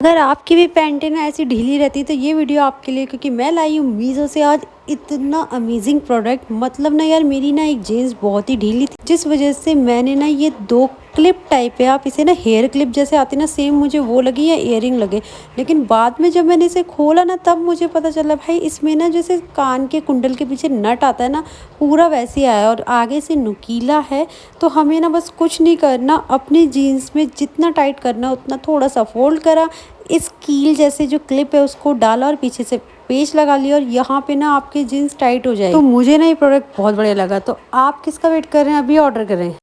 अगर आपकी भी पैंटें ना ऐसी ढीली रहती तो ये वीडियो आपके लिए, क्योंकि मैं लाई हूँ मीशो से आज इतना अमेजिंग प्रोडक्ट। मतलब ना यार, मेरी ना एक जीन्स बहुत ही ढीली थी, जिस वजह से मैंने ना ये दो क्लिप टाइप है, आप इसे ना हेयर क्लिप जैसे आती ना, सेम मुझे वो लगी या इयरिंग लगे। लेकिन बाद में जब मैंने इसे खोला ना, तब मुझे पता चला भाई इसमें ना जैसे कान के कुंडल के पीछे नट आता है ना, पूरा वैसे आया और आगे से नुकीला है। तो हमें ना बस कुछ नहीं करना, अपनी जीन्स में जितना टाइट करना उतना थोड़ा सा फोल्ड करा, इस कील जैसे जो क्लिप है उसको डाला और पीछे से पेच लगा लिया और यहाँ पे ना आपकी जीन्स टाइट हो जाएगी। तो मुझे ना ये प्रोडक्ट बहुत बढ़िया लगा। तो आप किसका वेट कर रहे हैं? अभी ऑर्डर करें।